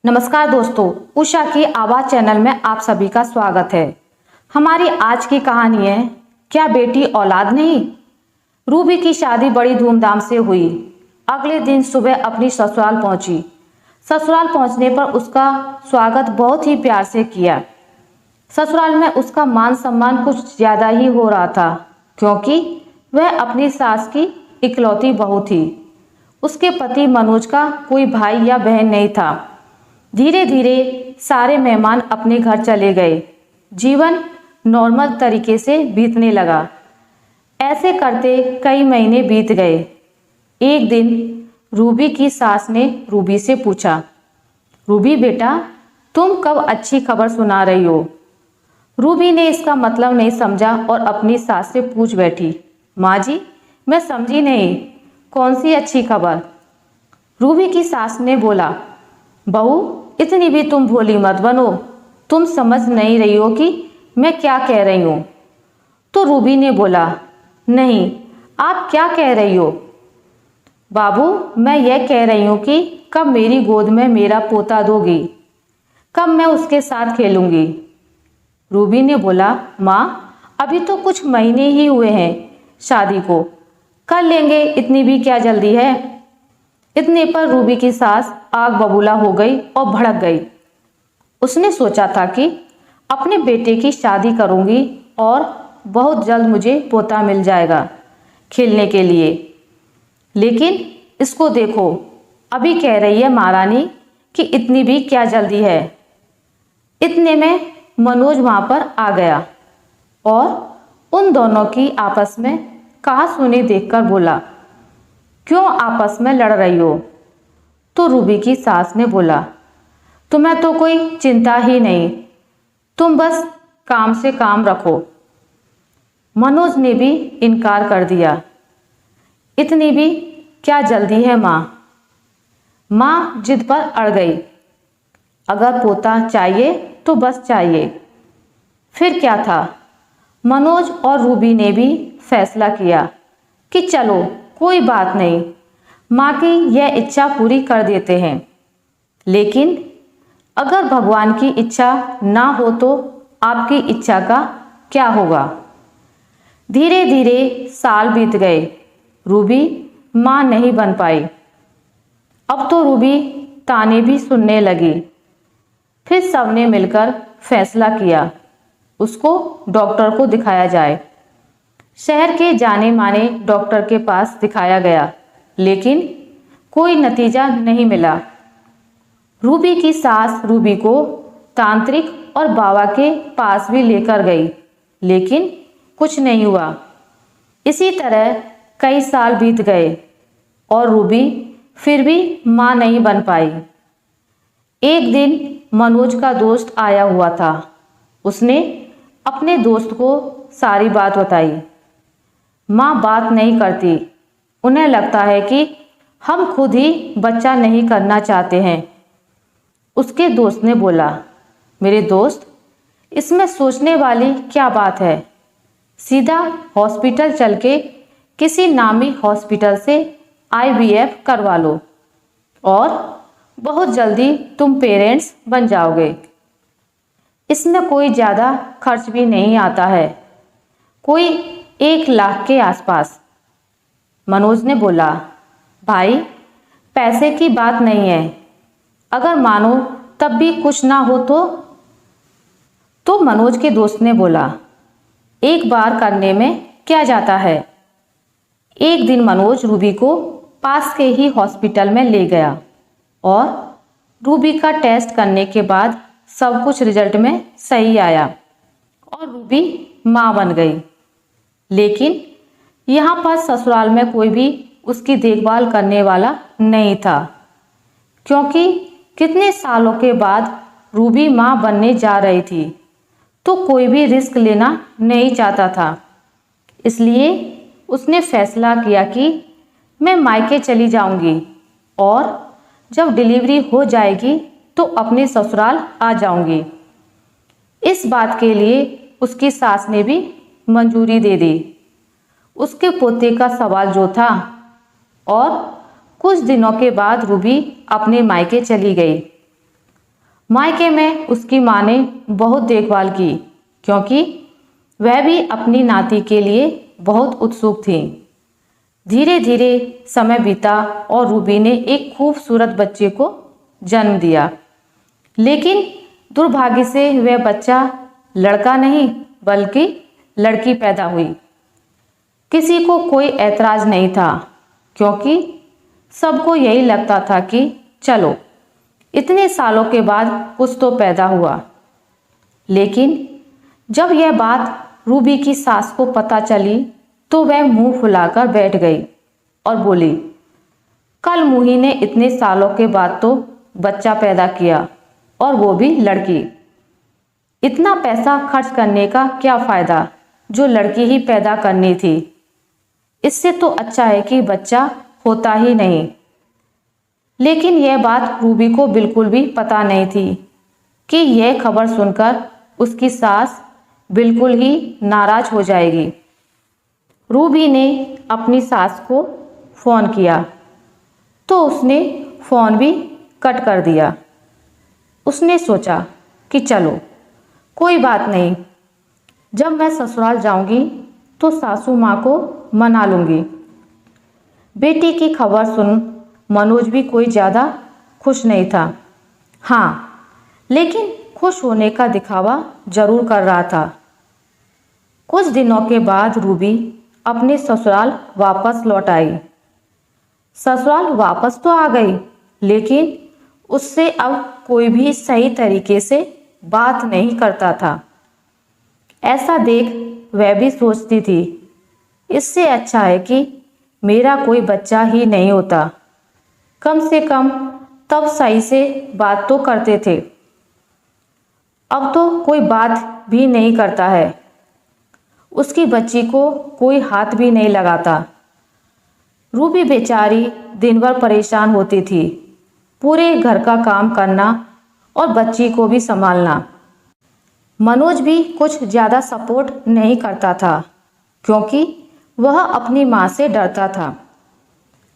नमस्कार दोस्तों, उषा की आवाज़ चैनल में आप सभी का स्वागत है। हमारी आज की कहानी है क्या बेटी औलाद नहीं। रूबी की शादी बड़ी धूमधाम से हुई। अगले दिन सुबह अपनी ससुराल पहुंची। ससुराल पहुंचने पर उसका स्वागत बहुत ही प्यार से किया। ससुराल में उसका मान सम्मान कुछ ज़्यादा ही हो रहा था, क्योंकि वह अपनी सास की इकलौती बहू थी। उसके पति मनोज का कोई भाई या बहन नहीं था। धीरे धीरे सारे मेहमान अपने घर चले गए। जीवन नॉर्मल तरीके से बीतने लगा। ऐसे करते कई महीने बीत गए। एक दिन रूबी की सास ने रूबी से पूछा, रूबी बेटा, तुम कब अच्छी खबर सुना रही हो। रूबी ने इसका मतलब नहीं समझा और अपनी सास से पूछ बैठी, माँ जी, मैं समझी नहीं, कौन सी अच्छी खबर। रूबी की सास ने बोला, बहू, इतनी भी तुम भोली मत बनो, तुम समझ नहीं रही हो कि मैं क्या कह रही हूँ। तो रूबी ने बोला, नहीं, आप क्या कह रही हो। बाबू, मैं यह कह रही हूँ कि कब मेरी गोद में मेरा पोता दोगी, कब मैं उसके साथ खेलूंगी। रूबी ने बोला, माँ, अभी तो कुछ महीने ही हुए हैं शादी को, कर लेंगे, इतनी भी क्या जल्दी है। इतने पर रूबी की सास आग बबूला हो गई और भड़क गई। उसने सोचा था कि अपने बेटे की शादी करूंगी और बहुत जल्द मुझे पोता मिल जाएगा खेलने के लिए। लेकिन इसको देखो, अभी कह रही है महारानी कि इतनी भी क्या जल्दी है। इतने में मनोज वहां पर आ गया और उन दोनों की आपस में कहा-सुनी देखकर बोला, क्यों आपस में लड़ रही हो। तो रूबी की सास ने बोला, तुम्हें तो कोई चिंता ही नहीं, तुम बस काम से काम रखो। मनोज ने भी इनकार कर दिया, इतनी भी क्या जल्दी है माँ। माँ जिद पर अड़ गई, अगर पोता चाहिए तो बस चाहिए। फिर क्या था, मनोज और रूबी ने भी फैसला किया कि चलो कोई बात नहीं, माँ की यह इच्छा पूरी कर देते हैं। लेकिन अगर भगवान की इच्छा ना हो तो आपकी इच्छा का क्या होगा। धीरे धीरे साल बीत गए। रूबी माँ नहीं बन पाई। अब तो रूबी ताने भी सुनने लगी। फिर सबने मिलकर फैसला किया, उसको डॉक्टर को दिखाया जाए। शहर के जाने माने डॉक्टर के पास दिखाया गया, लेकिन कोई नतीजा नहीं मिला। रूबी की सास रूबी को तांत्रिक और बाबा के पास भी लेकर गई, लेकिन कुछ नहीं हुआ। इसी तरह कई साल बीत गए और रूबी फिर भी माँ नहीं बन पाई। एक दिन मनोज का दोस्त आया हुआ था। उसने अपने दोस्त को सारी बात बताई। माँ बात नहीं करती, उन्हें लगता है कि हम खुद ही बच्चा नहीं करना चाहते हैं। उसके दोस्त ने बोला, मेरे दोस्त, इसमें सोचने वाली क्या बात है। सीधा हॉस्पिटल चल के किसी नामी हॉस्पिटल से IVF करवा लो और बहुत जल्दी तुम पेरेंट्स बन जाओगे। इसमें कोई ज़्यादा खर्च भी नहीं आता है, कोई 1 लाख के आसपास। मनोज ने बोला, भाई, पैसे की बात नहीं है, अगर मानो तब भी कुछ ना हो तो मनोज के दोस्त ने बोला, एक बार करने में क्या जाता है। एक दिन मनोज रूबी को पास के ही हॉस्पिटल में ले गया और रूबी का टेस्ट करने के बाद सब कुछ रिजल्ट में सही आया और रूबी माँ बन गई। लेकिन यहाँ पर ससुराल में कोई भी उसकी देखभाल करने वाला नहीं था, क्योंकि कितने सालों के बाद रूबी माँ बनने जा रही थी, तो कोई भी रिस्क लेना नहीं चाहता था। इसलिए उसने फैसला किया कि मैं मायके चली जाऊंगी और जब डिलीवरी हो जाएगी तो अपने ससुराल आ जाऊंगी। इस बात के लिए उसकी सास ने भी मंजूरी दे दी। उसके पोते का सवाल जो था और कुछ दिनों के बाद रूबी अपने मायके चली गई। मायके में उसकी माँ ने बहुत देखभाल की, क्योंकि वह भी अपनी नाती के लिए बहुत उत्सुक थी। धीरे धीरे समय बीता और रूबी ने एक खूबसूरत बच्चे को जन्म दिया। लेकिन दुर्भाग्य से वह बच्चा लड़का नहीं बल्कि लड़की पैदा हुई। किसी को कोई ऐतराज नहीं था, क्योंकि सबको यही लगता था कि चलो इतने सालों के बाद कुछ तो पैदा हुआ। लेकिन जब यह बात रूबी की सास को पता चली तो वह मुंह फुलाकर बैठ गई और बोली, कल मुही ने इतने सालों के बाद तो बच्चा पैदा किया, और वो भी लड़की। इतना पैसा खर्च करने का क्या फायदा, जो लड़की ही पैदा करनी थी। इससे तो अच्छा है कि बच्चा होता ही नहीं। लेकिन यह बात रूबी को बिल्कुल भी पता नहीं थी कि यह खबर सुनकर उसकी सास बिल्कुल ही नाराज हो जाएगी। रूबी ने अपनी सास को फ़ोन किया तो उसने फ़ोन भी कट कर दिया। उसने सोचा कि चलो कोई बात नहीं, जब मैं ससुराल जाऊंगी तो सासू माँ को मना लूँगी। बेटी की खबर सुन मनोज भी कोई ज़्यादा खुश नहीं था। हाँ, लेकिन खुश होने का दिखावा जरूर कर रहा था। कुछ दिनों के बाद रूबी अपने ससुराल वापस लौट आई। ससुराल वापस तो आ गई, लेकिन उससे अब कोई भी सही तरीके से बात नहीं करता था। ऐसा देख वह भी सोचती थी, इससे अच्छा है कि मेरा कोई बच्चा ही नहीं होता। कम से कम तब सही से बात तो करते थे, अब तो कोई बात भी नहीं करता है। उसकी बच्ची को कोई हाथ भी नहीं लगाता। रूबी बेचारी दिन भर परेशान होती थी, पूरे घर का काम करना और बच्ची को भी संभालना। मनोज भी कुछ ज़्यादा सपोर्ट नहीं करता था, क्योंकि वह अपनी माँ से डरता था।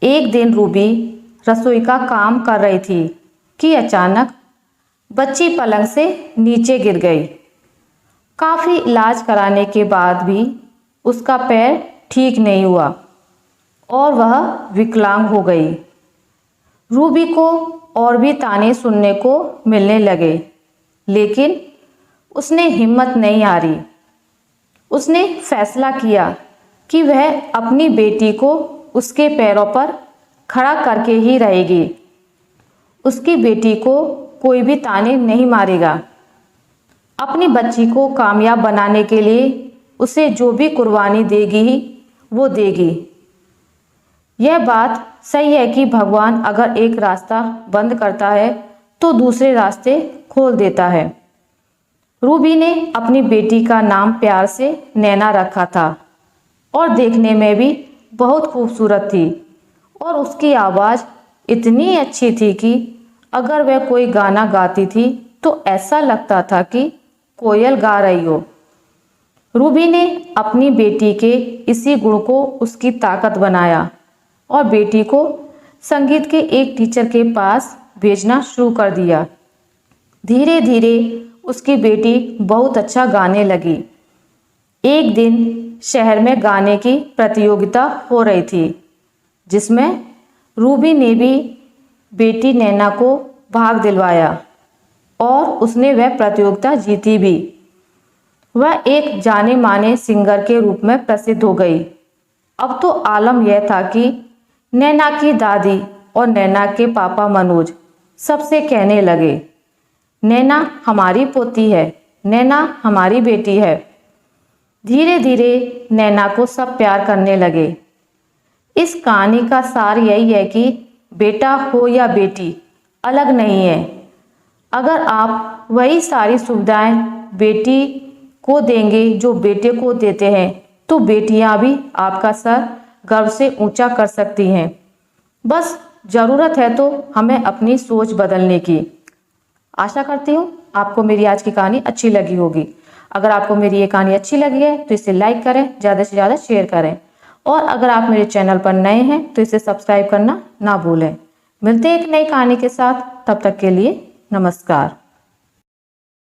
एक दिन रूबी रसोई का काम कर रही थी कि अचानक बच्ची पलंग से नीचे गिर गई। काफ़ी इलाज कराने के बाद भी उसका पैर ठीक नहीं हुआ और वह विकलांग हो गई। रूबी को और भी ताने सुनने को मिलने लगे, लेकिन उसने हिम्मत नहीं हारी। उसने फैसला किया कि वह अपनी बेटी को उसके पैरों पर खड़ा करके ही रहेगी। उसकी बेटी को कोई भी ताने नहीं मारेगा। अपनी बच्ची को कामयाब बनाने के लिए उसे जो भी कुर्बानी देगी वो देगी। यह बात सही है कि भगवान अगर एक रास्ता बंद करता है तो दूसरे रास्ते खोल देता है। रूबी ने अपनी बेटी का नाम प्यार से नैना रखा था और देखने में भी बहुत खूबसूरत थी, और उसकी आवाज़ इतनी अच्छी थी कि अगर वह कोई गाना गाती थी तो ऐसा लगता था कि कोयल गा रही हो। रूबी ने अपनी बेटी के इसी गुण को उसकी ताकत बनाया और बेटी को संगीत के एक टीचर के पास भेजना शुरू कर दिया। धीरे धीरे उसकी बेटी बहुत अच्छा गाने लगी। एक दिन शहर में गाने की प्रतियोगिता हो रही थी, जिसमें रूबी ने भी बेटी नैना को भाग दिलवाया और उसने वह प्रतियोगिता जीती भी। वह एक जाने माने सिंगर के रूप में प्रसिद्ध हो गई। अब तो आलम यह था कि नैना की दादी और नैना के पापा मनोज सबसे कहने लगे, नैना हमारी पोती है, नैना हमारी बेटी है। धीरे धीरे नैना को सब प्यार करने लगे। इस कहानी का सार यही है कि बेटा हो या बेटी अलग नहीं है। अगर आप वही सारी सुविधाएं बेटी को देंगे जो बेटे को देते हैं, तो बेटियां भी आपका सर गर्व से ऊंचा कर सकती हैं। बस ज़रूरत है तो हमें अपनी सोच बदलने की। आशा करती हूँ आपको मेरी आज की कहानी अच्छी लगी होगी। अगर आपको मेरी ये कहानी अच्छी लगी है तो इसे लाइक करें, ज़्यादा से ज़्यादा शेयर करें, और अगर आप मेरे चैनल पर नए हैं तो इसे सब्सक्राइब करना ना भूलें। मिलते हैं एक नई कहानी के साथ, तब तक के लिए नमस्कार।